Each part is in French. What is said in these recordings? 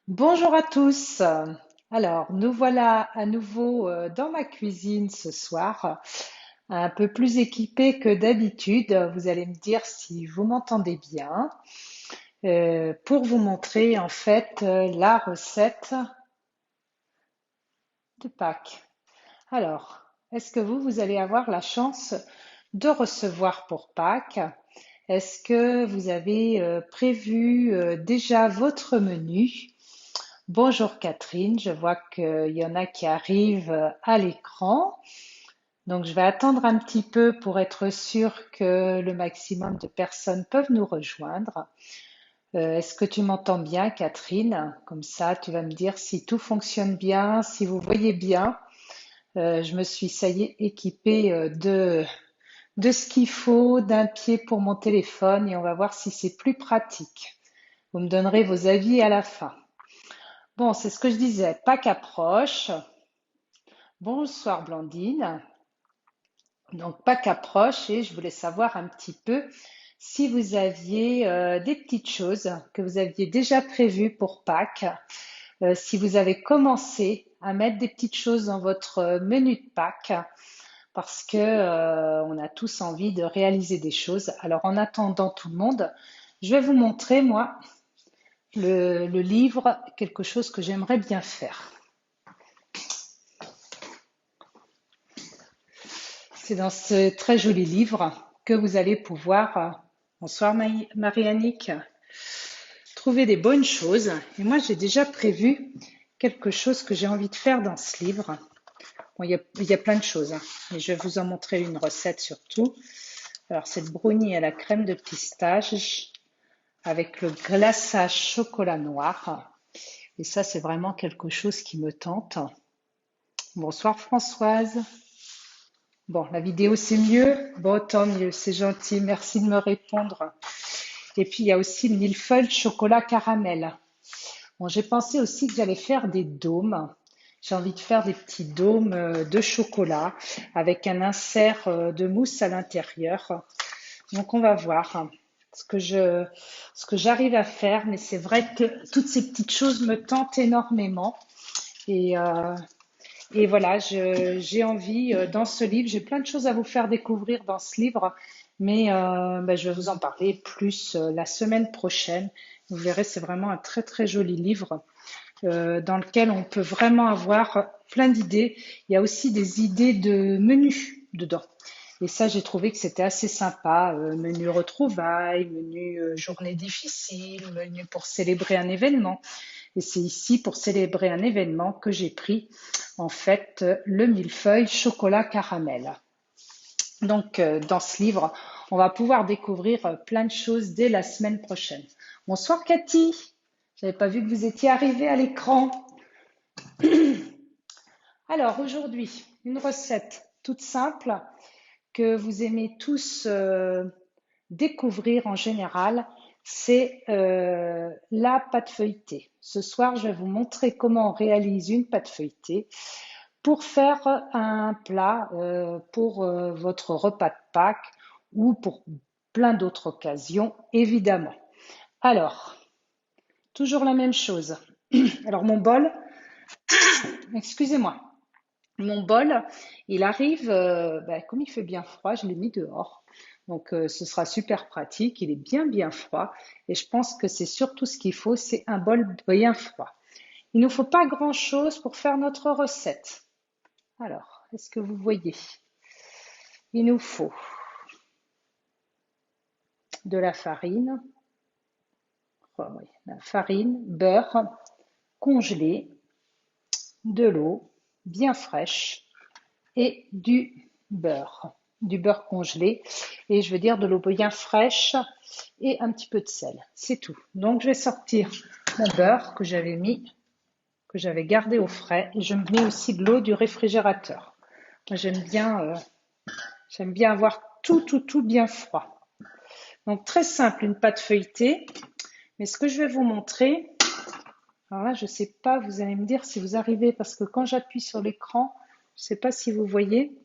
Bonjour à tous. Alors, nous voilà à nouveau dans ma cuisine ce soir, un peu plus équipée que d'habitude. Vous allez me dire si vous m'entendez bien, pour vous montrer en fait la recette de Pâques. Alors, est-ce que vous allez avoir la chance de recevoir pour Pâques? Est-ce que vous avez prévu déjà votre menu? Bonjour Catherine, je vois qu'il y en a qui arrivent à l'écran. Donc je vais attendre un petit peu pour être sûre que le maximum de personnes peuvent nous rejoindre. Est-ce que tu m'entends bien Catherine? Comme ça, tu vas me dire si tout fonctionne bien, si vous voyez bien. Je me suis, ça y est, équipée de ce qu'il faut, d'un pied pour mon téléphone et on va voir si c'est plus pratique. Vous me donnerez vos avis à la fin. Bon, c'est ce que je disais, Pâques approche. Bonsoir Blandine. Donc Pâques approche et je voulais savoir un petit peu si vous aviez des petites choses que vous aviez déjà prévues pour Pâques, si vous avez commencé à mettre des petites choses dans votre menu de Pâques, parce que on a tous envie de réaliser des choses. Alors en attendant tout le monde, je vais vous montrer moi le livre, quelque chose que j'aimerais bien faire. C'est dans ce très joli livre que vous allez pouvoir, bonsoir Marie-Annick, trouver des bonnes choses. Et moi, j'ai déjà prévu quelque chose que j'ai envie de faire dans ce livre. Bon, il y a plein de choses, hein, mais je vais vous en montrer une recette surtout. Alors, c'est le brownie à la crème de pistache avec le glaçage chocolat noir. Et ça, c'est vraiment quelque chose qui me tente. Bonsoir Françoise. Bon, la vidéo c'est mieux. Bon, tant mieux, c'est gentil. Merci de me répondre. Et puis il y a aussi le millefeuille chocolat caramel. Bon, j'ai pensé aussi que j'allais faire des dômes. J'ai envie de faire des petits dômes de chocolat avec un insert de mousse à l'intérieur. Donc on va voir ce que j'arrive à faire, mais c'est vrai que toutes ces petites choses me tentent énormément. Et, euh, et voilà, j'ai envie, dans ce livre, j'ai plein de choses à vous faire découvrir dans ce livre, mais ben, je vais vous en parler plus la semaine prochaine. Vous verrez, c'est vraiment un très très joli livre dans lequel on peut vraiment avoir plein d'idées. Il y a aussi des idées de menus dedans. Et ça, j'ai trouvé que c'était assez sympa. Menu retrouvailles, menu journée difficile, menu pour célébrer un événement. Et c'est ici, pour célébrer un événement, que j'ai pris en fait le millefeuille chocolat caramel. Donc, dans ce livre, on va pouvoir découvrir plein de choses dès la semaine prochaine. Bonsoir Cathy, j'avais pas vu que vous étiez arrivée à l'écran. Alors aujourd'hui, une recette toute simple que vous aimez tous découvrir en général, c'est la pâte feuilletée. Ce soir, je vais vous montrer comment on réalise une pâte feuilletée pour faire un plat pour votre repas de Pâques ou pour plein d'autres occasions, évidemment. Alors, toujours la même chose. Alors, mon bol, excusez-moi, mon bol, il arrive, ben, comme il fait bien froid, je l'ai mis dehors. Donc, ce sera super pratique. Il est bien, bien froid. Et je pense que c'est surtout ce qu'il faut, c'est un bol bien froid. Il ne nous faut pas grand-chose pour faire notre recette. Alors, est-ce que vous voyez? Il nous faut de la farine, oh oui, la farine, beurre congelé, de l'eau bien fraîche et du beurre congelé et je veux dire de l'eau bien fraîche et un petit peu de sel. C'est tout. Donc je vais sortir mon beurre que j'avais mis, que j'avais gardé au frais et je mets aussi de l'eau du réfrigérateur. Moi j'aime bien avoir tout bien froid. Donc très simple, une pâte feuilletée. Mais ce que je vais vous montrer, alors là je ne sais pas, vous allez me dire si vous arrivez parce que quand j'appuie sur l'écran, je ne sais pas si vous voyez.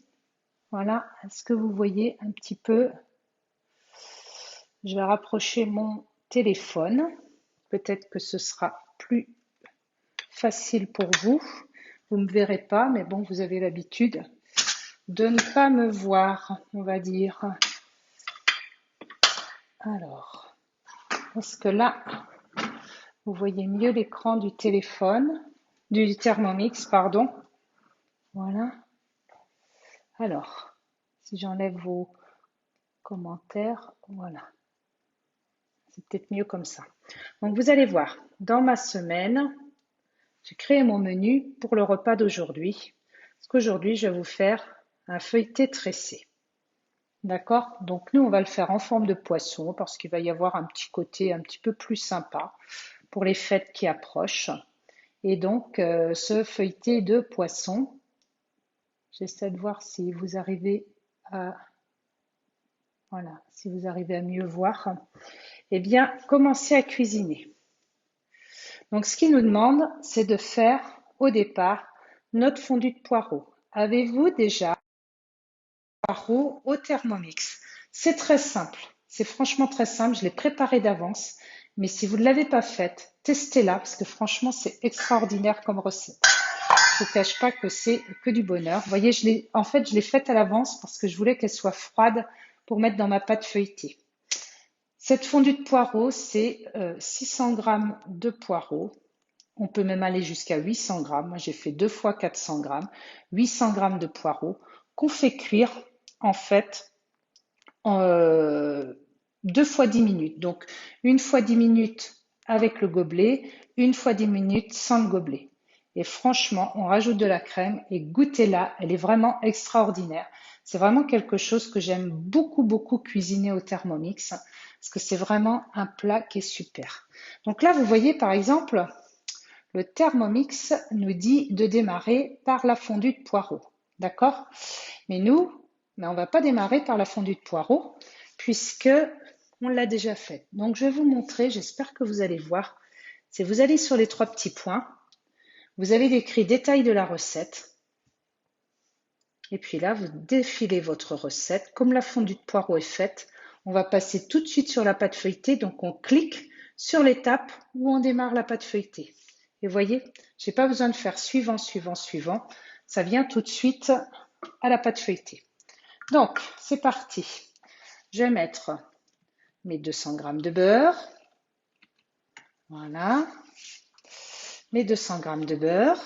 Voilà, est-ce que vous voyez un petit peu? Je vais rapprocher mon téléphone. Peut-être que ce sera plus. facile pour vous. Vous ne me verrez pas, mais bon, vous avez l'habitude de ne pas me voir, on va dire. Alors, est-ce que là, vous voyez mieux l'écran du téléphone, du Thermomix, pardon. Voilà. Alors, si j'enlève vos commentaires, voilà. C'est peut-être mieux comme ça. Donc, vous allez voir, dans ma semaine, j'ai créé mon menu pour le repas d'aujourd'hui. Parce qu'aujourd'hui, je vais vous faire un feuilleté tressé. D'accord? Donc, nous, on va le faire en forme de poisson parce qu'il va y avoir un petit côté un petit peu plus sympa pour les fêtes qui approchent. Et donc, ce feuilleté de poisson, j'essaie de voir si vous arrivez à, voilà, si vous arrivez à mieux voir. Eh bien, commencez à cuisiner. Donc, ce qu'il nous demande, c'est de faire au départ notre fondu de poireaux. Avez-vous déjà poireaux au Thermomix? C'est très simple. C'est franchement très simple. Je l'ai préparé d'avance. Mais si vous ne l'avez pas faite, testez-la parce que franchement, c'est extraordinaire comme recette. Je ne vous cache pas que c'est que du bonheur. Vous voyez, en fait, je l'ai faite à l'avance parce que je voulais qu'elle soit froide pour mettre dans ma pâte feuilletée. Cette fondue de poireaux, c'est 600 g de poireaux. On peut même aller jusqu'à 800 g. Moi, j'ai fait 2 fois 400 g. 800 g de poireaux qu'on fait cuire, en fait, 2 fois 10 minutes. Donc, une fois 10 minutes avec le gobelet, une fois 10 minutes sans le gobelet. Et franchement, on rajoute de la crème et goûtez-la, elle est vraiment extraordinaire. C'est vraiment quelque chose que j'aime beaucoup, beaucoup cuisiner au Thermomix parce que c'est vraiment un plat qui est super. Donc là, vous voyez par exemple, le Thermomix nous dit de démarrer par la fondue de poireaux. D'accord? Mais nous, on ne va pas démarrer par la fondue de poireaux puisque on l'a déjà faite. Donc je vais vous montrer, j'espère que vous allez voir. C'est vous allez sur les 3 petits points, vous avez écrit détail de la recette. Et puis là, vous défilez votre recette. Comme la fondue de poireaux est faite, on va passer tout de suite sur la pâte feuilletée. Donc on clique sur l'étape où on démarre la pâte feuilletée. Et vous voyez, je n'ai pas besoin de faire suivant, suivant, suivant. Ça vient tout de suite à la pâte feuilletée. Donc, c'est parti. Je vais mettre mes 200 g de beurre. Voilà. Mes 200 g de beurre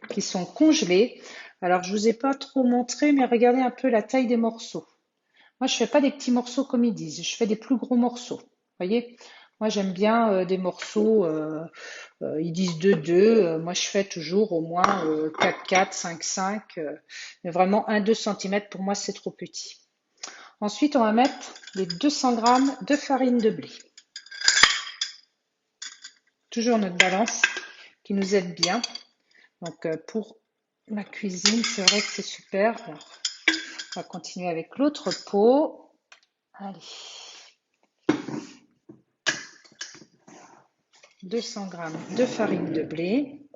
qui sont congelés. Alors, je ne vous ai pas trop montré, mais regardez un peu la taille des morceaux. Moi, je ne fais pas des petits morceaux comme ils disent. Je fais des plus gros morceaux. Vous voyez? Moi, j'aime bien des morceaux, ils disent 2-2. Moi, je fais toujours au moins 4-4, 5-5. Mais vraiment, 1-2 cm, pour moi, c'est trop petit. Ensuite, on va mettre les 200 g de farine de blé. Toujours notre balance qui nous aide bien. Donc, pour la cuisine, c'est vrai que c'est super. Alors, on va continuer avec l'autre pot. Allez. 200 g de farine de blé.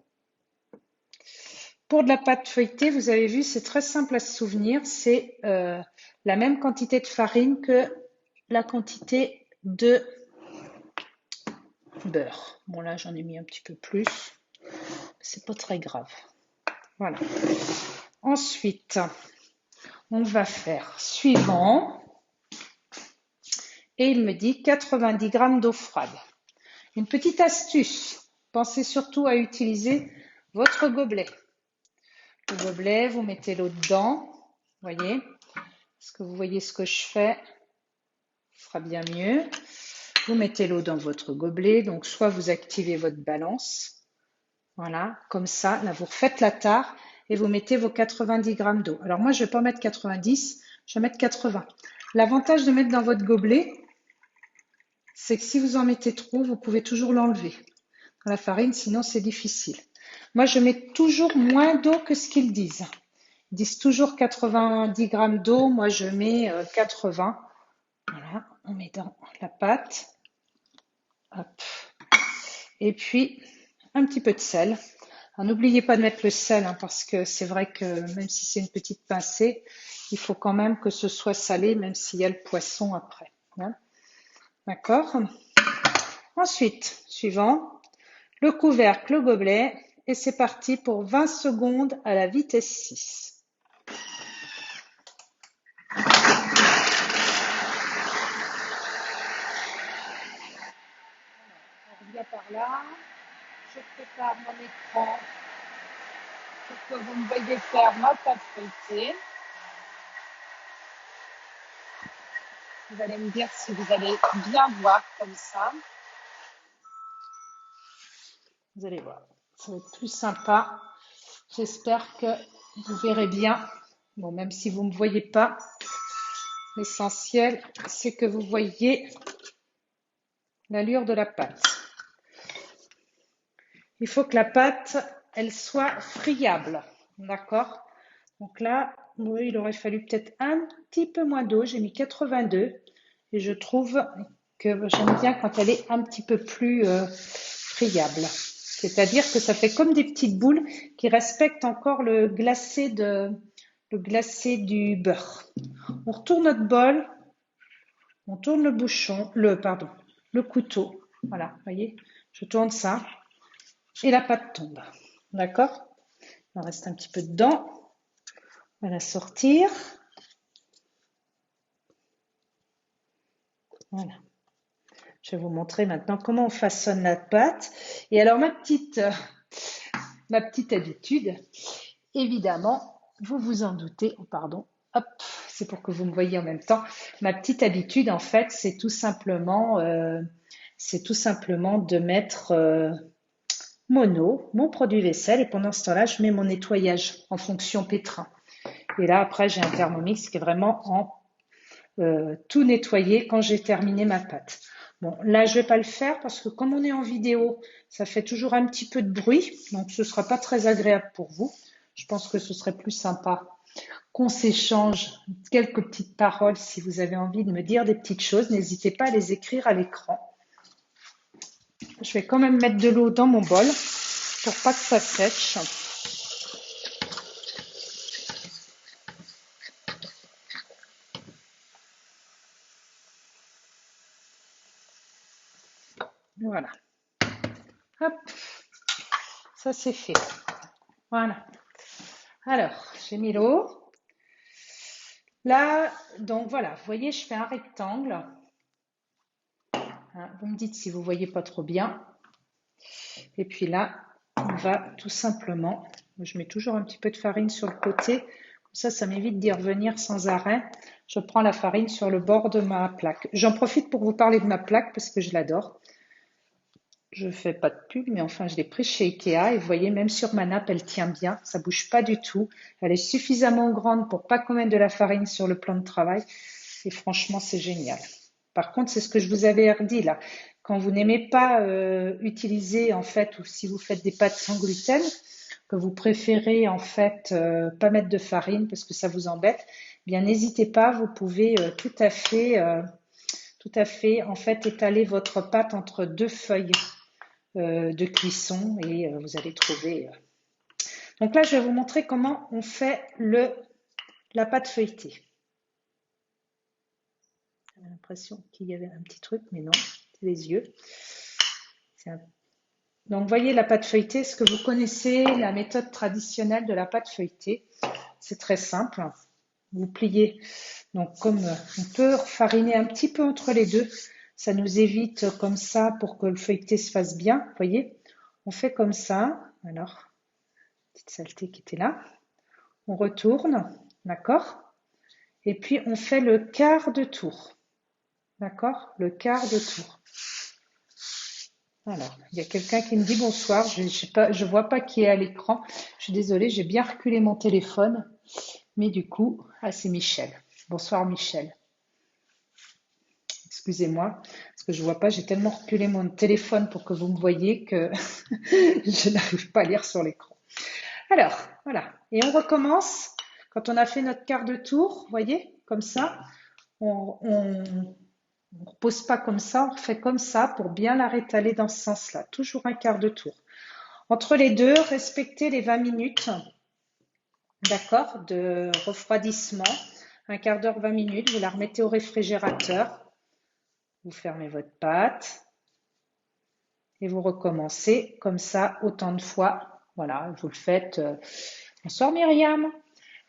Pour de la pâte feuilletée, vous avez vu, c'est très simple à se souvenir. C'est la même quantité de farine que la quantité de beurre. Bon, là, j'en ai mis un petit peu plus. C'est pas très grave. Voilà. Ensuite, on va faire suivant. Et il me dit 90 g d'eau froide. Une petite astuce. Pensez surtout à utiliser votre gobelet. Le gobelet, vous mettez l'eau dedans. Voyez? Est-ce que vous voyez ce que je fais? Ce sera bien mieux. Vous mettez l'eau dans votre gobelet. Donc, soit vous activez votre balance. Voilà, comme ça. Là, vous refaites la tare et vous mettez vos 90 g d'eau. Alors, moi, je ne vais pas mettre 90, je vais mettre 80. L'avantage de mettre dans votre gobelet, c'est que si vous en mettez trop, vous pouvez toujours l'enlever dans la farine, sinon c'est difficile. Moi, je mets toujours moins d'eau que ce qu'ils disent. Ils disent toujours 90 g d'eau, moi je mets 80. Voilà, on met dans la pâte. Hop. Et puis, un petit peu de sel. Alors, n'oubliez pas de mettre le sel, hein, parce que c'est vrai que même si c'est une petite pincée, il faut quand même que ce soit salé, même s'il y a le poisson après. Hein. D'accord? Ensuite, suivant, le couvercle, le gobelet, et c'est parti pour 20 secondes à la vitesse 6. On revient par là. Je prépare mon écran pour que vous me voyez faire ma pâte feuilletée. Vous allez me dire si vous allez bien voir comme ça. Vous allez voir, ça va être plus sympa. J'espère que vous verrez bien. Bon, même si vous ne me voyez pas, l'essentiel, c'est que vous voyez l'allure de la pâte. Il faut que la pâte, elle soit friable, d'accord? Donc là, oui, il aurait fallu peut-être un petit peu moins d'eau. J'ai mis 82 et je trouve que j'aime bien quand elle est un petit peu plus friable. C'est-à-dire que ça fait comme des petites boules qui respectent encore le glacé du beurre. On retourne notre bol, on tourne le bouchon, le couteau. Voilà, vous voyez, je tourne ça et la pâte tombe. D'accord? Il en reste un petit peu dedans. On va la sortir. Voilà. Je vais vous montrer maintenant comment on façonne la pâte. Et alors, ma petite habitude, évidemment, vous vous en doutez, oh, pardon, hop, c'est pour que vous me voyez en même temps. Ma petite habitude, en fait, c'est tout simplement de mettre mon produit vaisselle, et pendant ce temps-là, je mets mon nettoyage en fonction pétrin. Et là, après, j'ai un Thermomix qui est vraiment en tout nettoyer quand j'ai terminé ma pâte. Bon, là, je vais pas le faire parce que comme on est en vidéo, ça fait toujours un petit peu de bruit, donc ce sera pas très agréable pour vous. Je pense que ce serait plus sympa qu'on s'échange quelques petites paroles. Si vous avez envie de me dire des petites choses, n'hésitez pas à les écrire à l'écran. Je vais quand même mettre de l'eau dans mon bol pour pas que ça sèche. Voilà. Hop, ça c'est fait. Voilà. Alors, j'ai mis l'eau. Là, donc voilà, vous voyez, je fais un rectangle. Hein, vous me dites si vous voyez pas trop bien. Et puis là, on va tout simplement, je mets toujours un petit peu de farine sur le côté, comme ça m'évite d'y revenir sans arrêt. Je prends la farine sur le bord de ma plaque. J'en profite pour vous parler de ma plaque parce que je l'adore. Je fais pas de pub, mais enfin, je l'ai prise chez Ikea et vous voyez, même sur ma nappe, elle tient bien, ça bouge pas du tout. Elle est suffisamment grande pour pas qu'on mette de la farine sur le plan de travail et franchement, c'est génial. Par contre, c'est ce que je vous avais dit là. Quand vous n'aimez pas utiliser en fait, ou si vous faites des pâtes sans gluten, que vous préférez en fait pas mettre de farine parce que ça vous embête, eh bien n'hésitez pas, vous pouvez tout à fait en fait étaler votre pâte entre deux feuilles de cuisson et vous allez trouver. Donc là, je vais vous montrer comment on fait la pâte feuilletée. J'ai l'impression qu'il y avait un petit truc, mais non, c'est les yeux. Donc, vous voyez la pâte feuilletée, est-ce que vous connaissez la méthode traditionnelle de la pâte feuilletée? C'est très simple. Vous pliez. Donc, comme on peut fariner un petit peu entre les deux, ça nous évite comme ça pour que le feuilleté se fasse bien. Vous voyez, on fait comme ça. Alors, petite saleté qui était là. On retourne, d'accord? Et puis, on fait le quart de tour. D'accord? Le quart de tour. Alors, il y a quelqu'un qui me dit bonsoir, je vois pas qui est à l'écran. Je suis désolée, j'ai bien reculé mon téléphone. Mais du coup, c'est Michel. Bonsoir Michel. Excusez-moi, parce que je vois pas, j'ai tellement reculé mon téléphone pour que vous me voyez que je n'arrive pas à lire sur l'écran. Alors, voilà. Et on recommence. Quand on a fait notre quart de tour, vous voyez, comme ça, on ne repose pas comme ça, on fait comme ça pour bien la rétaler dans ce sens-là. Toujours un quart de tour. Entre les deux, respectez les 20 minutes, d'accord, de refroidissement. Un quart d'heure, 20 minutes, vous la remettez au réfrigérateur. Vous fermez votre pâte. et vous recommencez comme ça autant de fois. Voilà, vous le faites. Bonsoir Myriam.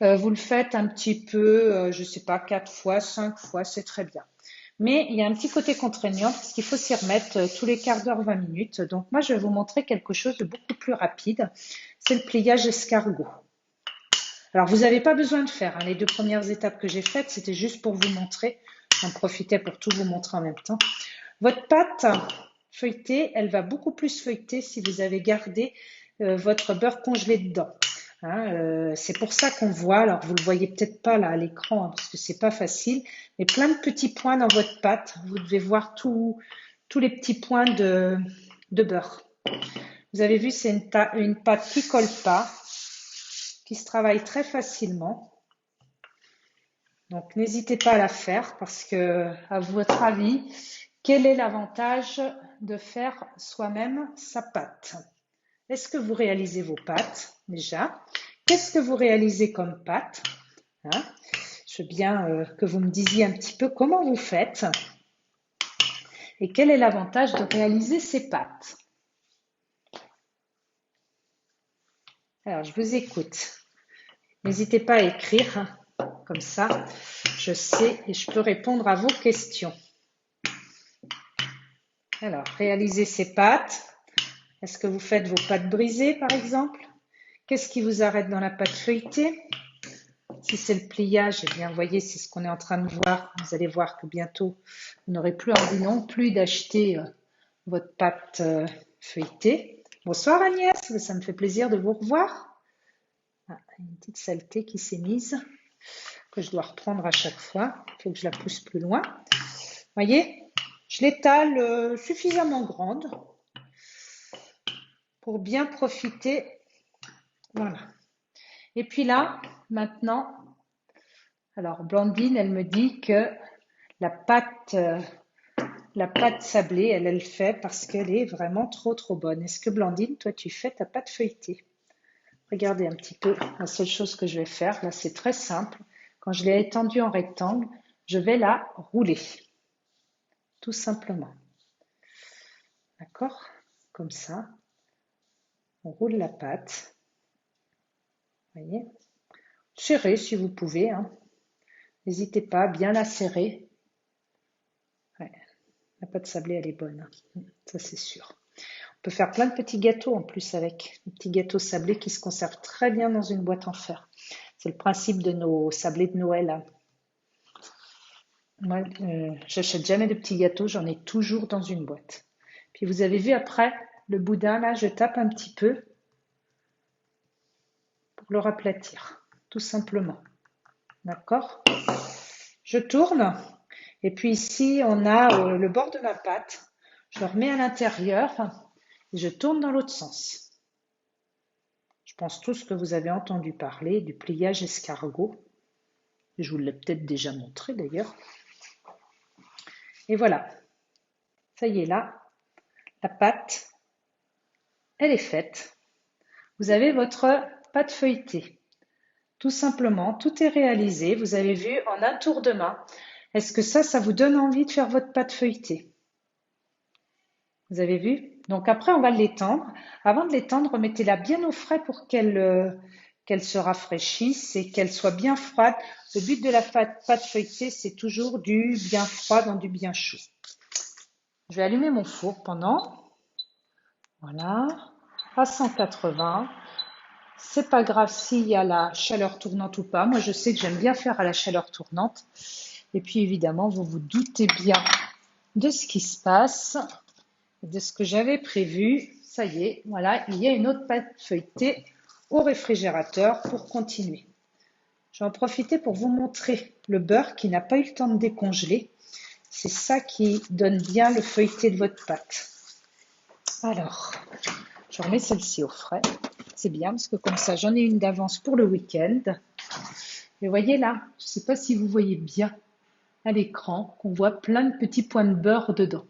Vous le faites un petit peu, je sais pas, 4 fois, 5 fois, c'est très bien. Mais il y a un petit côté contraignant parce qu'il faut s'y remettre tous les quarts d'heure, 20 minutes. Donc moi, je vais vous montrer quelque chose de beaucoup plus rapide. C'est le pliage escargot. Alors, vous n'avez pas besoin de faire, hein. Les 2 premières étapes que j'ai faites, c'était juste pour vous montrer. J'en profitais pour tout vous montrer en même temps. Votre pâte feuilletée, elle va beaucoup plus feuilleter si vous avez gardé votre beurre congelé dedans. Hein, c'est pour ça qu'on voit, alors vous le voyez peut-être pas là à l'écran, hein, parce que c'est pas facile, mais plein de petits points dans votre pâte. Vous devez voir tous les petits points de beurre. Vous avez vu, c'est une pâte qui colle pas, qui se travaille très facilement. Donc n'hésitez pas à la faire parce que, à votre avis, quel est l'avantage de faire soi-même sa pâte? Est-ce que vous réalisez vos pâtes déjà? Qu'est-ce que vous réalisez comme pâte? Hein, je veux bien que vous me disiez un petit peu comment vous faites et quel est l'avantage de réaliser ces pâtes. Alors, je vous écoute. N'hésitez pas à écrire, hein, comme ça, je sais et je peux répondre à vos questions. Alors, réaliser ces pâtes. Est-ce que vous faites vos pâtes brisées, par exemple? Qu'est-ce qui vous arrête dans la pâte feuilletée? Si c'est le pliage, eh bien, vous voyez, c'est ce qu'on est en train de voir. Vous allez voir que bientôt, vous n'aurez plus envie non plus d'acheter votre pâte feuilletée. Bonsoir Agnès, ça me fait plaisir de vous revoir. Ah, une petite saleté qui s'est mise, que je dois reprendre à chaque fois. Il faut que je la pousse plus loin. Vous voyez, je l'étale suffisamment grande pour bien profiter. Voilà. Et puis là, maintenant, alors Blandine, elle me dit que la pâte sablée, elle le fait parce qu'elle est vraiment trop bonne. Est-ce que Blandine, toi, tu fais ta pâte feuilletée? Regardez un petit peu la seule chose que je vais faire. Là, c'est très simple. Quand je l'ai étendue en rectangle, je vais la rouler. Tout simplement. D'accord? Comme ça. On roule la pâte. Vous voyez? Serrez si vous pouvez. Hein. N'hésitez pas à bien la serrer. Ouais. La pâte sablée, elle est bonne. Ça, c'est sûr. On peut faire plein de petits gâteaux en plus avec. Des petits gâteaux sablés qui se conservent très bien dans une boîte en fer. C'est le principe de nos sablés de Noël. Moi, j'achète jamais de petits gâteaux, j'en ai toujours dans une boîte. Puis vous avez vu après, le boudin, là, je tape un petit peu pour le aplatir, tout simplement. D'accord? Je tourne. Et puis ici, on a le bord de ma pâte. Je le remets à l'intérieur et je tourne dans l'autre sens. Je pense tous que vous avez entendu parler du pliage escargot. Je vous l'ai peut-être déjà montré d'ailleurs. Et voilà. Ça y est là, la pâte, elle est faite. Vous avez votre pâte feuilletée. Tout simplement, tout est réalisé. Vous avez vu en un tour de main. Est-ce que ça vous donne envie de faire votre pâte feuilletée? Vous avez vu? Donc après, on va l'étendre. Avant de l'étendre, remettez-la bien au frais pour qu'elle se rafraîchisse et qu'elle soit bien froide. Le but de la pâte feuilletée, c'est toujours du bien froid dans du bien chaud. Je vais allumer mon four pendant, voilà, à 180. C'est pas grave s'il y a la chaleur tournante ou pas. Moi, je sais que j'aime bien faire à la chaleur tournante. Et puis, évidemment, vous vous doutez bien de ce qui se passe, de ce que j'avais prévu. Ça y est, voilà, il y a une autre pâte feuilletée au réfrigérateur pour continuer. Je vais en profiter pour vous montrer le beurre qui n'a pas eu le temps de décongeler. C'est ça qui donne bien le feuilleté de votre pâte. Alors, je remets celle-ci au frais. C'est bien parce que comme ça, j'en ai une d'avance pour le week-end. Et voyez là, je ne sais pas si vous voyez bien à l'écran qu'on voit plein de petits points de beurre dedans.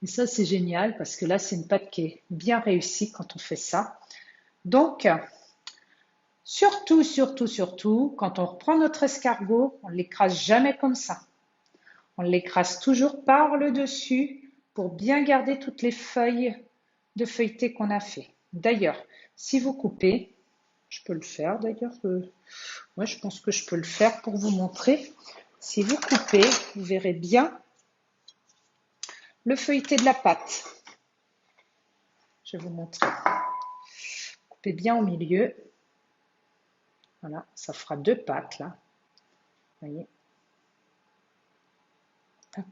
Et ça, c'est génial parce que là, c'est une pâte qui est bien réussie quand on fait ça. Donc, surtout, quand on reprend notre escargot, on ne l'écrase jamais comme ça. On l'écrase toujours par le dessus pour bien garder toutes les feuilles de feuilleté qu'on a fait. D'ailleurs, si vous coupez, je peux le faire d'ailleurs, moi je pense que je peux le faire pour vous montrer. Si vous coupez, vous verrez bien le feuilleté de la pâte. Je vais vous montrer. Coupez bien au milieu. Voilà, ça fera deux pâtes là. Vous voyez. Hop.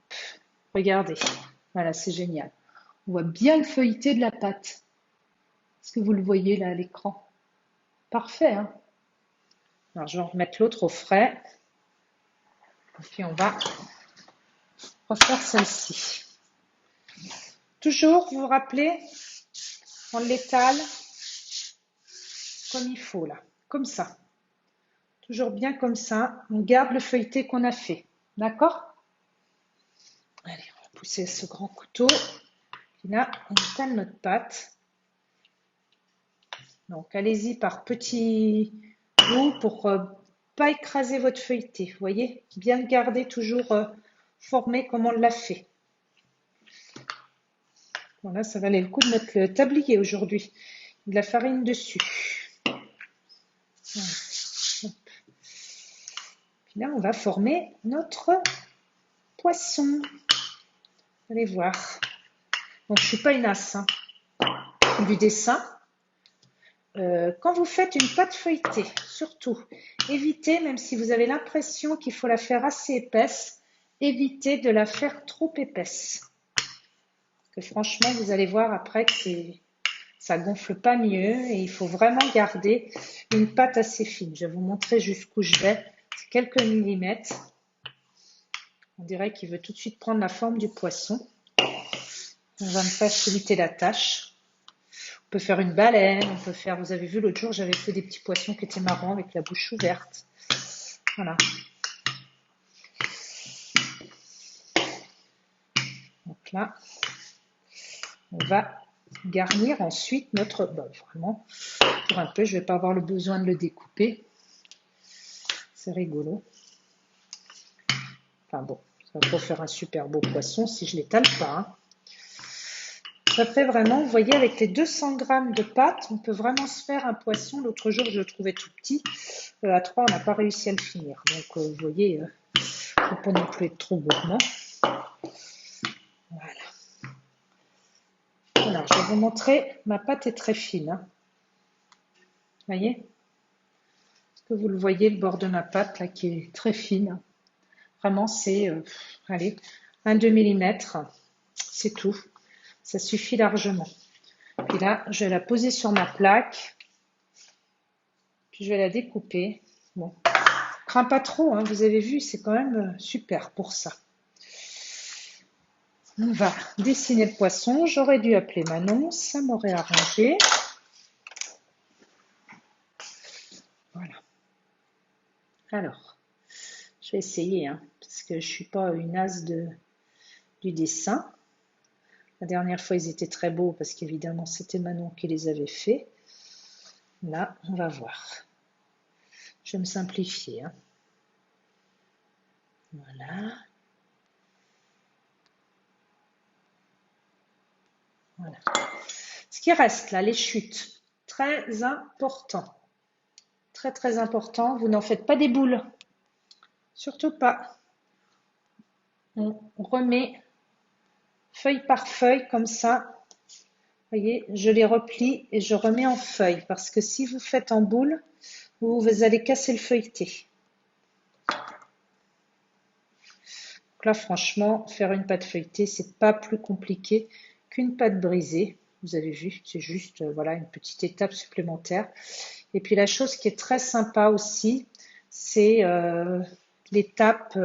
Regardez. Voilà, c'est génial. On voit bien le feuilleté de la pâte. Est-ce que vous le voyez là à l'écran? Parfait, hein? Alors, je vais en remettre l'autre au frais. Et puis, on va refaire celle-ci. Toujours, vous vous rappelez, on l'étale comme il faut là, comme ça. Toujours bien comme ça. On garde le feuilleté qu'on a fait. D'accord? Allez, on va pousser ce grand couteau. Puis là, on étale notre pâte. Donc, allez-y par petits bouts pour pas écraser votre feuilleté. Vous voyez? Bien le garder toujours formé comme on l'a fait. Voilà, ça valait le coup de mettre le tablier aujourd'hui. De la farine dessus. Voilà. Puis là, on va former notre poisson. Allez voir. Donc, je ne suis pas une as hein, du dessin. Quand vous faites une pâte feuilletée, surtout, évitez, même si vous avez l'impression qu'il faut la faire assez épaisse, évitez de la faire trop épaisse. Parce que franchement, vous allez voir après que ça gonfle pas mieux et il faut vraiment garder une pâte assez fine. Je vais vous montrer jusqu'où je vais. C'est quelques millimètres. On dirait qu'il veut tout de suite prendre la forme du poisson. On va me faciliter la tâche. On peut faire une baleine, on peut faire, vous avez vu l'autre jour, j'avais fait des petits poissons qui étaient marrants avec la bouche ouverte. Voilà. Donc là, on va garnir ensuite notre bol. Vraiment, pour un peu, je ne vais pas avoir le besoin de le découper. C'est rigolo. Enfin bon, ça va pas faire un super beau poisson si je ne l'étale pas. Hein. Ça fait vraiment, vous voyez, avec les 200 grammes de pâte, on peut vraiment se faire un poisson. L'autre jour, je le trouvais tout petit. À 3, on n'a pas réussi à le finir. Donc, vous voyez, il ne faut pas non plus être trop gourmand. Voilà. Alors, je vais vous montrer. Ma pâte est très fine. Hein. Vous voyez? Est-ce que vous le voyez, le bord de ma pâte, là, qui est très fine? Vraiment, c'est, allez, 1-2 mm. C'est tout. Ça suffit largement. Puis là, je vais la poser sur ma plaque. Puis je vais la découper. Bon, crains pas trop, hein, vous avez vu, c'est quand même super pour ça. On va dessiner le poisson. J'aurais dû appeler Manon, ça m'aurait arrangé. Voilà. Alors, je vais essayer, hein, parce que je ne suis pas une as du dessin. La dernière fois, ils étaient très beaux parce qu'évidemment, c'était Manon qui les avait faits. Là, on va voir. Je vais me simplifier. Hein. Voilà. Voilà. Ce qui reste là, les chutes, très important. Très, très important. Vous n'en faites pas des boules. Surtout pas. On remet feuille par feuille comme ça. Vous voyez, je les replie et je remets en feuille parce que si vous faites en boule, vous allez casser le feuilleté. Donc là, franchement, faire une pâte feuilletée, c'est pas plus compliqué qu'une pâte brisée. Vous avez vu, c'est juste voilà une petite étape supplémentaire. Et puis la chose qui est très sympa aussi, c'est l'étape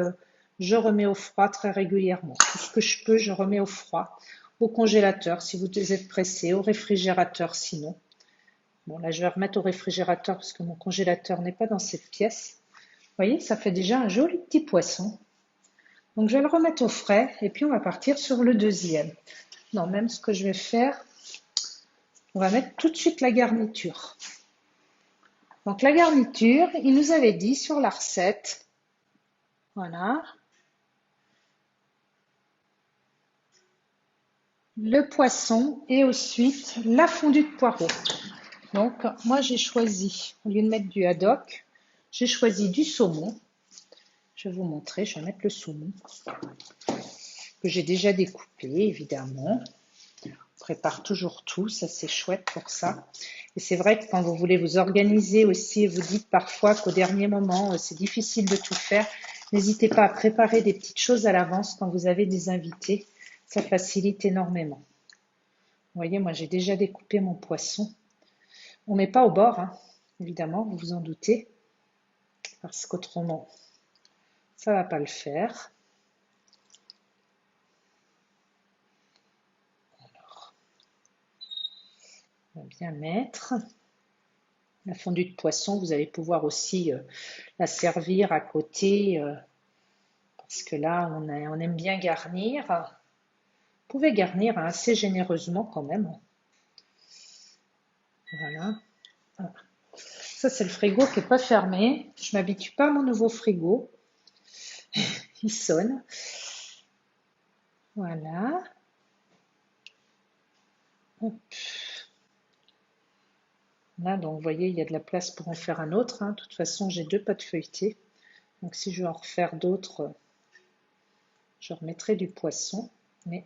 je remets au froid très régulièrement. Tout ce que je peux, je remets au froid. Au congélateur si vous êtes pressé, au réfrigérateur sinon. Bon là je vais remettre au réfrigérateur parce que mon congélateur n'est pas dans cette pièce. Vous voyez, ça fait déjà un joli petit poisson. Donc je vais le remettre au frais et puis on va partir sur le deuxième. Non, même ce que je vais faire, on va mettre tout de suite la garniture. Donc la garniture, il nous avait dit sur la recette, voilà, le poisson et ensuite la fondue de poireaux. Donc, moi, j'ai choisi, au lieu de mettre du haddock, j'ai choisi du saumon. Je vais vous montrer, je vais mettre le saumon que j'ai déjà découpé, évidemment. On prépare toujours tout, ça c'est chouette pour ça. Et c'est vrai que quand vous voulez vous organiser aussi, vous dites parfois qu'au dernier moment, c'est difficile de tout faire. N'hésitez pas à préparer des petites choses à l'avance quand vous avez des invités. Ça facilite énormément. Vous voyez, moi j'ai déjà découpé mon poisson. On ne met pas au bord, hein, évidemment, vous vous en doutez, parce qu'autrement, ça ne va pas le faire. Alors, on va bien mettre. La fondue de poisson, vous allez pouvoir aussi la servir à côté, parce que là, on aime bien garnir. Vous pouvez garnir assez généreusement quand même. Voilà. Ça, c'est le frigo qui n'est pas fermé. Je ne m'habitue pas à mon nouveau frigo. Il sonne. Voilà. Hop. Là, donc, vous voyez, il y a de la place pour en faire un autre, hein. De toute façon, j'ai 2 pâtes feuilletées. Donc, si je veux en refaire d'autres, je remettrai du poisson. Mais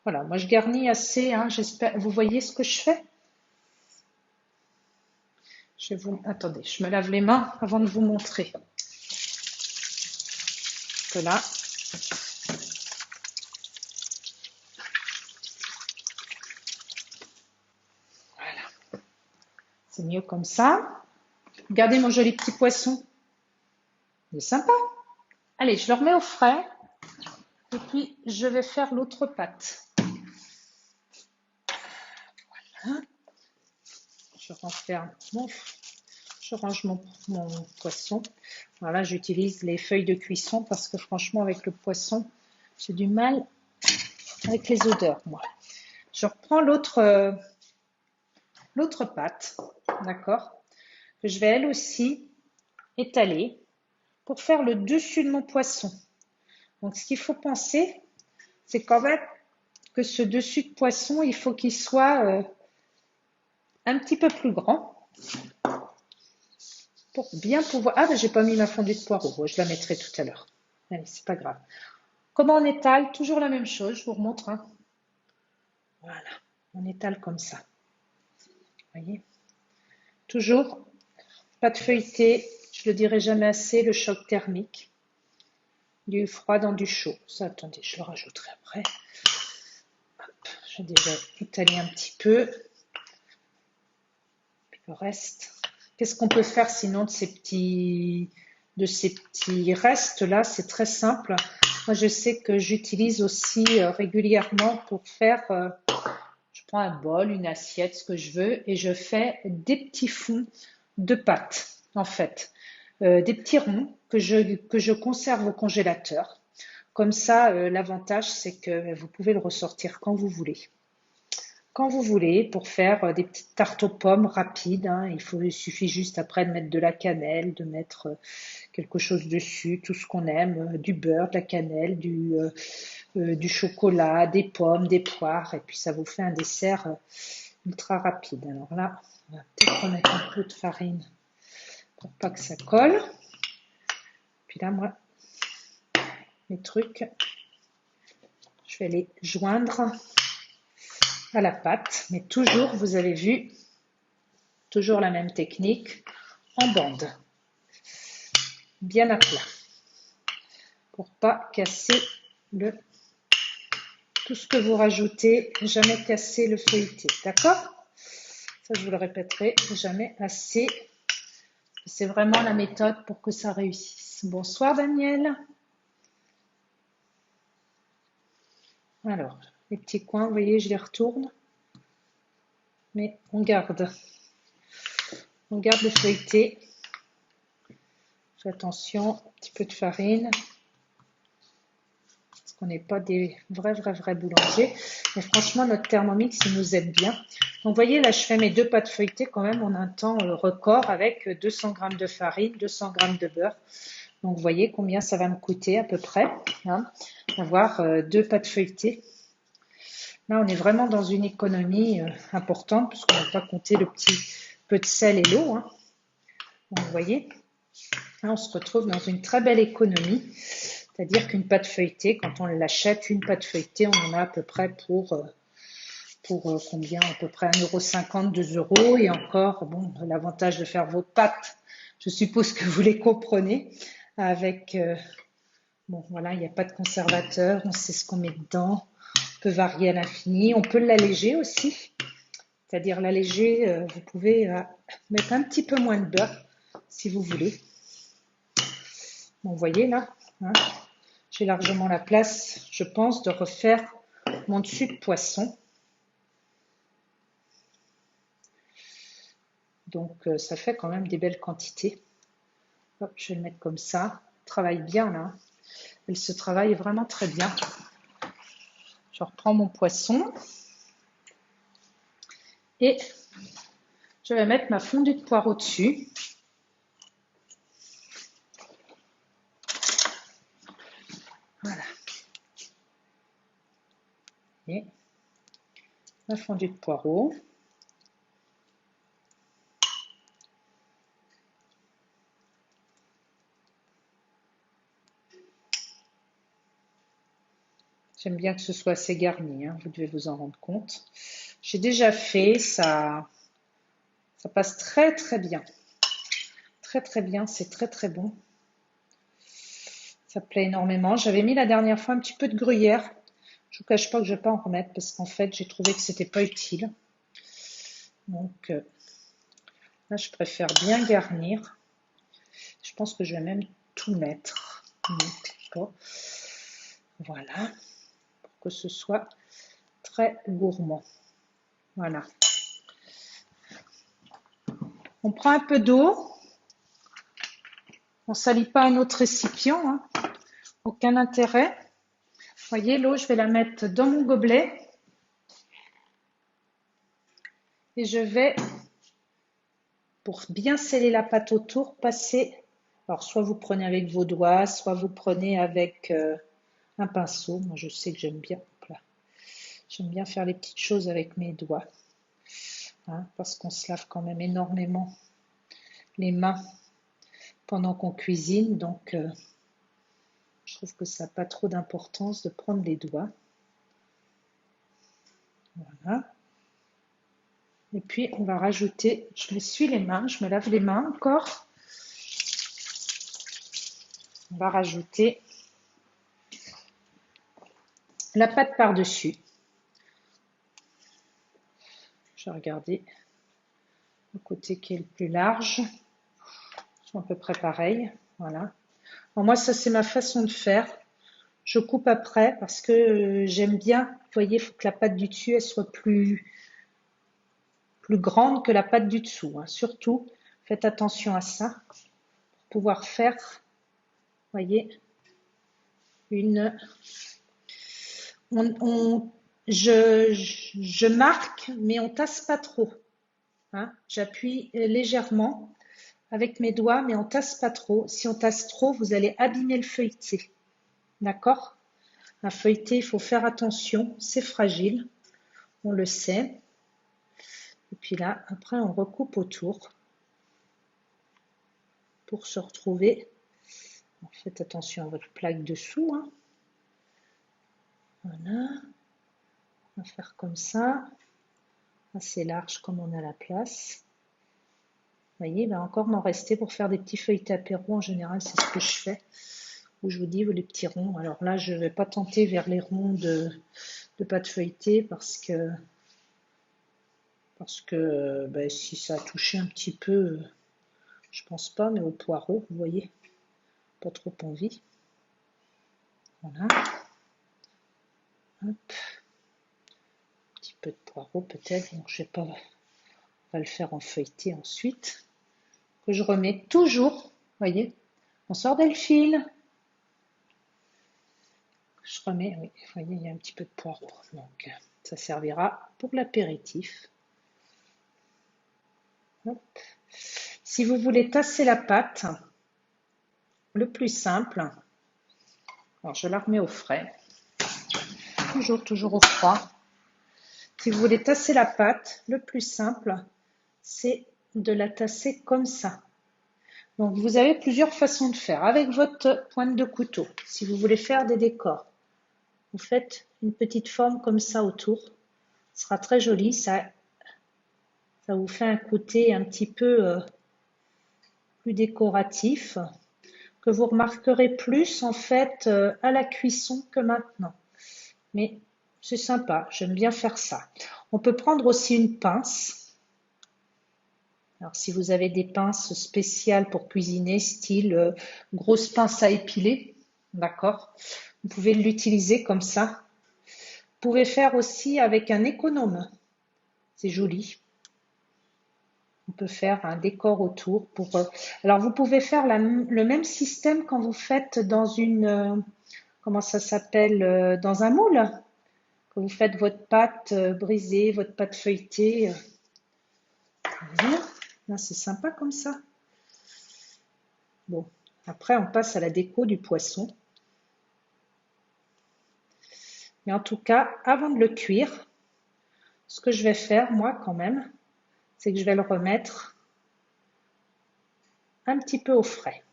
voilà, moi, je garnis assez, hein, j'espère. Vous voyez ce que je fais? Attendez, je me lave les mains avant de vous montrer. Que là, voilà, c'est mieux comme ça. Regardez mon joli petit poisson. Il est sympa. Allez, je le remets au frais. Et puis, je vais faire l'autre pâte. Voilà. Je renferme je range mon poisson. Voilà, j'utilise les feuilles de cuisson parce que franchement, avec le poisson, j'ai du mal avec les odeurs, moi. Je reprends l'autre pâte, d'accord, que je vais elle aussi étaler pour faire le dessus de mon poisson. Donc, ce qu'il faut penser, c'est quand même que ce dessus de poisson, il faut qu'il soit un petit peu plus grand pour bien pouvoir... Ah, ben, j'ai pas mis ma fondue de poireau, je la mettrai tout à l'heure. Allez, c'est pas grave. Comment on étale? Toujours la même chose, je vous remontre, hein. Voilà, on étale comme ça. Vous voyez? Toujours, pas de feuilleté, je le dirai jamais assez, le choc thermique. Du froid dans du chaud. Ça, attendez, je le rajouterai après. J'ai déjà étalé un petit peu. Puis le reste. Qu'est-ce qu'on peut faire sinon de ces petits restes là? C'est très simple. Moi, je sais que j'utilise aussi régulièrement pour faire. Je prends un bol, une assiette, ce que je veux, et je fais des petits fonds de pâte, en fait. Des petits ronds que je conserve au congélateur. Comme ça, l'avantage, c'est que vous pouvez le ressortir quand vous voulez. Quand vous voulez, pour faire des petites tartes aux pommes rapides, hein, il suffit juste après de mettre de la cannelle, de mettre quelque chose dessus, tout ce qu'on aime, du beurre, de la cannelle, du chocolat, des pommes, des poires, et puis ça vous fait un dessert ultra rapide. Alors là, on va peut-être remettre un peu de farine pour pas que ça colle. Puis là, moi, mes trucs, je vais les joindre à la pâte, mais toujours, vous avez vu, toujours la même technique, en bande, bien à plat, pour pas casser tout ce que vous rajoutez, jamais casser le feuilleté, d'accord? Ça, je vous le répéterai jamais assez. C'est vraiment la méthode pour que ça réussisse. Bonsoir Daniel. Alors, les petits coins, vous voyez, je les retourne. Mais on garde le feuilleté. Fais attention, un petit peu de farine. Parce qu'on n'est pas des vrais boulangers. Mais franchement, notre Thermomix, il nous aide bien. Donc, vous voyez, là, je fais mes 2 pâtes feuilletées quand même en un temps record avec 200 g de farine, 200 g de beurre. Donc, vous voyez combien ça va me coûter à peu près, hein, d'avoir 2 pâtes feuilletées. Là, on est vraiment dans une économie importante puisqu'on n'a pas compté le petit peu de sel et l'eau, hein. Donc, vous voyez, là, on se retrouve dans une très belle économie. C'est-à-dire qu'une pâte feuilletée, quand on l'achète, une pâte feuilletée, on en a à peu près pour combien? À peu près 1,50 €, 2 euros. Et encore, bon, l'avantage de faire vos pâtes, je suppose que vous les comprenez, avec, bon, voilà, il n'y a pas de conservateur, on sait ce qu'on met dedans, on peut varier à l'infini, on peut l'alléger aussi. C'est-à-dire l'alléger, vous pouvez mettre un petit peu moins de beurre, si vous voulez. Bon, vous voyez là, hein, j'ai largement la place, je pense, de refaire mon dessus de poisson. Donc, ça fait quand même des belles quantités. Hop, je vais le mettre comme ça. Travaille bien là. Elle se travaille vraiment très bien. Je reprends mon poisson. Et je vais mettre ma fondue de poireau dessus. Voilà. Et ma fondue de poireau. J'aime bien que ce soit assez garni, hein, vous devez vous en rendre compte. J'ai déjà fait, ça passe très très bien. Très très bien, c'est très très bon. Ça plaît énormément. J'avais mis la dernière fois un petit peu de gruyère. Je ne vous cache pas que je ne vais pas en remettre parce qu'en fait, j'ai trouvé que ce n'était pas utile. Donc là, je préfère bien garnir. Je pense que je vais même tout mettre. Voilà, pour que ce soit très gourmand. Voilà. On prend un peu d'eau. On ne salit pas un autre récipient, hein. Aucun intérêt. Vous voyez, l'eau, je vais la mettre dans mon gobelet. Et je vais, pour bien sceller la pâte autour, passer. Alors, soit vous prenez avec vos doigts, soit vous prenez avec un pinceau. Moi, je sais que j'aime bien. J'aime bien faire les petites choses avec mes doigts. Hein, parce qu'on se lave quand même énormément les mains pendant qu'on cuisine. Donc, je trouve que ça n'a pas trop d'importance de prendre les doigts. Voilà. Et puis, on va rajouter, je m'essuie les mains, je me lave les mains encore. On va rajouter la pâte par-dessus. Je vais regarder le côté qui est le plus large. Ils sont à peu près pareils. Voilà. Alors moi, ça, c'est ma façon de faire. Je coupe après parce que j'aime bien, vous voyez, il faut que la pâte du dessus, elle soit plus grande que la pâte du dessous, hein. Surtout, faites attention à ça pour pouvoir faire, vous voyez, je marque, mais on tasse pas trop, hein. J'appuie légèrement avec mes doigts, mais on tasse pas trop. Si on tasse trop, vous allez abîmer le feuilleté. D'accord? Un feuilleté, il faut faire attention, c'est fragile, on le sait. Et puis là, après, on recoupe autour pour se retrouver. Faites attention à votre plaque dessous, hein. Voilà. On va faire comme ça, assez large comme on a la place. Vous voyez, il va encore m'en rester pour faire des petits feuilletés apéro. En général, c'est ce que je fais. Où je vous dis, les petits ronds. Alors là, je ne vais pas tenter vers les ronds de pâte feuilletée parce que si ça a touché un petit peu, je pense pas, mais au poireau, vous voyez, pas trop envie. Voilà. Hop. Un petit peu de poireau peut-être. Donc je vais pas, on va le faire en feuilleté ensuite. Que je remets toujours, vous voyez, on sort Delphine. Je remets, oui, vous voyez, il y a un petit peu de poireau. Donc ça servira pour l'apéritif. Si vous voulez tasser la pâte, le plus simple, alors je la remets au frais, toujours au froid. Si vous voulez tasser la pâte, le plus simple, c'est de la tasser comme ça. Donc vous avez plusieurs façons de faire. Avec votre pointe de couteau, si vous voulez faire des décors, vous faites une petite forme comme ça autour. Ce sera très joli, ça vous fait un côté un petit peu plus décoratif, que vous remarquerez plus en fait à la cuisson que maintenant. Mais c'est sympa, j'aime bien faire ça. On peut prendre aussi une pince. Alors si vous avez des pinces spéciales pour cuisiner, style grosse pince à épiler, d'accord, vous pouvez l'utiliser comme ça. Vous pouvez faire aussi avec un économe, c'est joli. On peut faire un décor autour. Alors vous pouvez faire le même système quand vous faites dans une, comment ça s'appelle, dans un moule. Quand vous faites votre pâte brisée, votre pâte feuilletée. Là, c'est sympa comme ça. Bon, après on passe à la déco du poisson. Mais en tout cas, avant de le cuire, ce que je vais faire, moi quand même, c'est que je vais le remettre un petit peu au frais.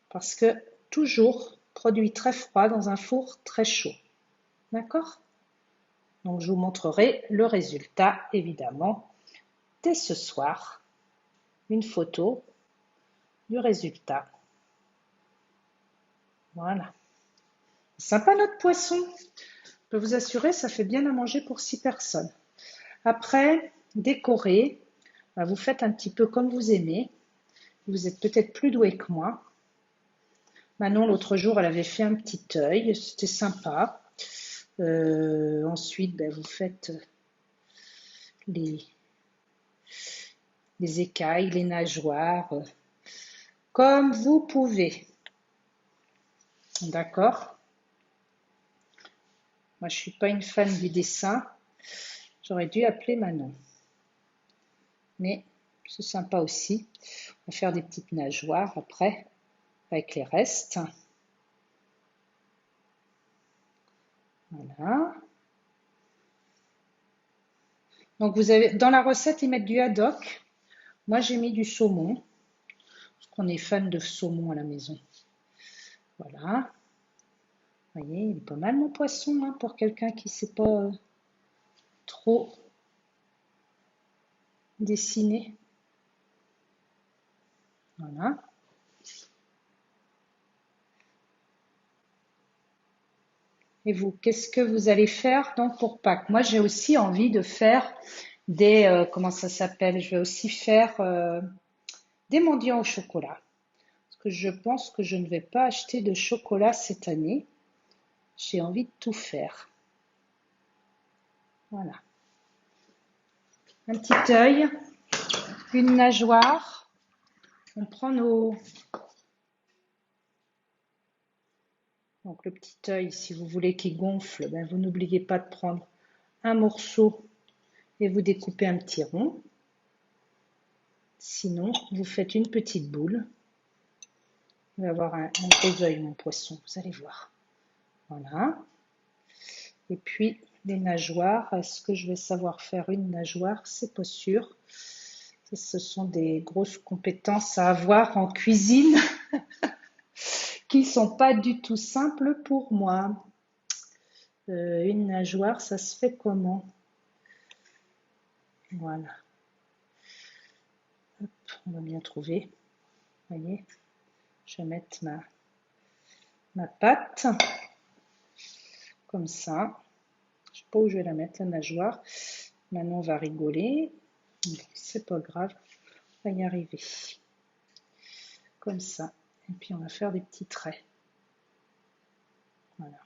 Parce que toujours produit très froid dans un four très chaud. D'accord? Donc je vous montrerai le résultat, évidemment, dès ce soir. Une photo du résultat. Voilà. Sympa notre poisson. Je peux vous assurer, ça fait bien à manger pour 6 personnes. Après, décorer, vous faites un petit peu comme vous aimez. Vous êtes peut-être plus doué que moi. Manon, l'autre jour, elle avait fait un petit œil. C'était sympa. Ensuite, vous faites les écailles, les nageoires, comme vous pouvez. D'accord? Moi, je ne suis pas une fan du dessin. J'aurais dû appeler Manon. Mais c'est sympa aussi. On va faire des petites nageoires après, avec les restes. Voilà. Donc, vous avez, dans la recette, ils mettent du haddock. Moi, j'ai mis du saumon, parce qu'on est fan de saumon à la maison. Voilà. Vous voyez, il est pas mal mon poisson, hein, pour quelqu'un qui ne sait pas trop dessiner. Voilà. Et vous, qu'est-ce que vous allez faire donc pour Pâques? Moi, j'ai aussi envie de faire des, comment ça s'appelle? Je vais aussi faire des mendiants au chocolat. Parce que je pense que je ne vais pas acheter de chocolat cette année. J'ai envie de tout faire. Voilà. Un petit œil, une nageoire. On prend nos... Donc le petit œil, si vous voulez qu'il gonfle, vous n'oubliez pas de prendre un morceau et vous découpez un petit rond. Sinon, vous faites une petite boule. Vous allez avoir un gros œil, mon poisson, vous allez voir. Voilà. Et puis, les nageoires. Est-ce que je vais savoir faire une nageoire? C'est pas sûr. Ce sont des grosses compétences à avoir en cuisine qui ne sont pas du tout simples pour moi. Une nageoire, ça se fait comment? Voilà. Hop, on va bien trouver. Vous voyez, je vais mettre ma pâte comme ça. Je ne sais pas où je vais la mettre, la nageoire. Maintenant, on va rigoler. C'est pas grave, on va y arriver. Comme ça. Et puis, on va faire des petits traits. Voilà.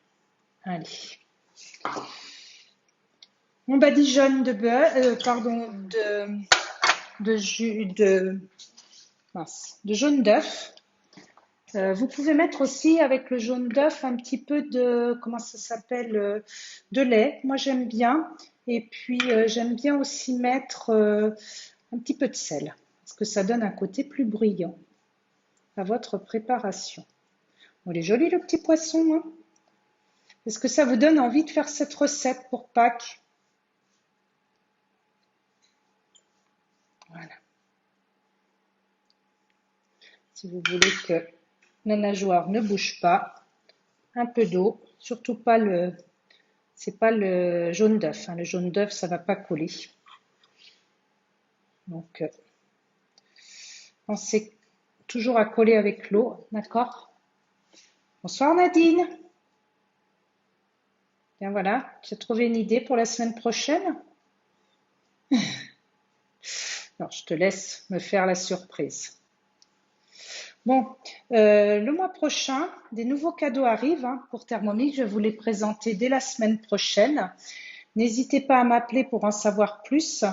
Allez. Mon badigeonne de beurre, pardon, de jaune d'œuf. Vous pouvez mettre aussi avec le jaune d'œuf un petit peu de, comment ça s'appelle, de lait. Moi j'aime bien. Et puis j'aime bien aussi mettre un petit peu de sel, parce que ça donne un côté plus bruyant à votre préparation. Bon, il est joli le petit poisson, hein? Est-ce que ça vous donne envie de faire cette recette pour Pâques? Voilà. Si vous voulez que la nageoire ne bouge pas, un peu d'eau, surtout pas c'est pas le jaune d'œuf, hein. Le jaune d'œuf, ça va pas coller. Donc, pensez toujours à coller avec l'eau, d'accord? Bonsoir Nadine. Bien voilà, tu as trouvé une idée pour la semaine prochaine? Alors, je te laisse me faire la surprise. Bon, le mois prochain, des nouveaux cadeaux arrivent hein, pour Thermomix. Je vais vous les présenter dès la semaine prochaine. N'hésitez pas à m'appeler pour en savoir plus.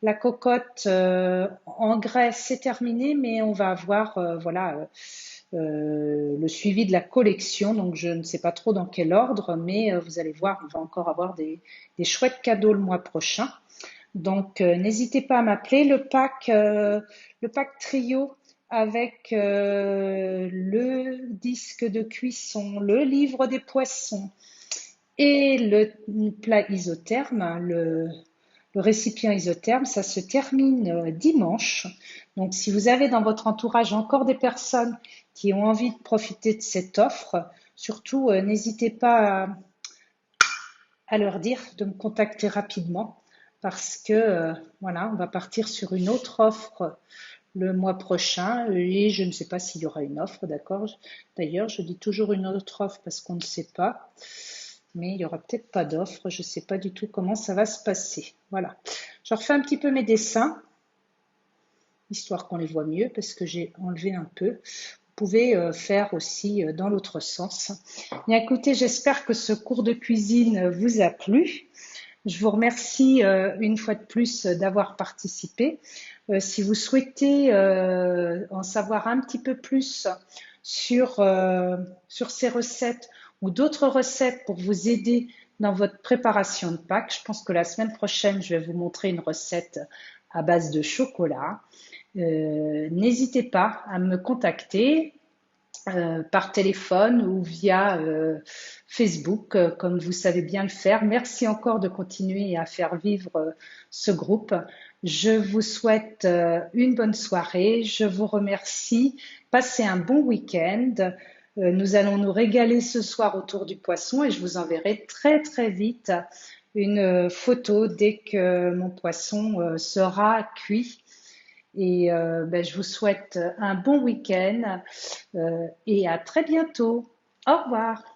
La cocotte en Grèce, c'est terminé, mais on va avoir voilà, le suivi de la collection. Donc, je ne sais pas trop dans quel ordre, mais vous allez voir, on va encore avoir des chouettes cadeaux le mois prochain. Donc, n'hésitez pas à m'appeler. Le pack trio avec le disque de cuisson, le livre des poissons et le plat isotherme, le récipient isotherme, ça se termine dimanche. Donc, si vous avez dans votre entourage encore des personnes qui ont envie de profiter de cette offre, surtout n'hésitez pas à leur dire de me contacter rapidement parce que voilà, on va partir sur une autre offre le mois prochain et je ne sais pas s'il y aura une offre, d'accord? D'ailleurs, je dis toujours une autre offre parce qu'on ne sait pas, mais il n'y aura peut-être pas d'offre, je ne sais pas du tout comment ça va se passer. Voilà, je refais un petit peu mes dessins, histoire qu'on les voit mieux parce que j'ai enlevé un peu. Vous pouvez faire aussi dans l'autre sens. Bien écoutez, j'espère que ce cours de cuisine vous a plu. Je vous remercie une fois de plus d'avoir participé. Si vous souhaitez en savoir un petit peu plus sur ces recettes ou d'autres recettes pour vous aider dans votre préparation de Pâques, je pense que la semaine prochaine, je vais vous montrer une recette à base de chocolat. N'hésitez pas à me contacter par téléphone ou via Facebook, comme vous savez bien le faire. Merci encore de continuer à faire vivre ce groupe. Je vous souhaite une bonne soirée. Je vous remercie. Passez un bon week-end. Nous allons nous régaler ce soir autour du poisson et je vous enverrai très très vite une photo dès que mon poisson sera cuit. Et je vous souhaite un bon week-end et à très bientôt. Au revoir.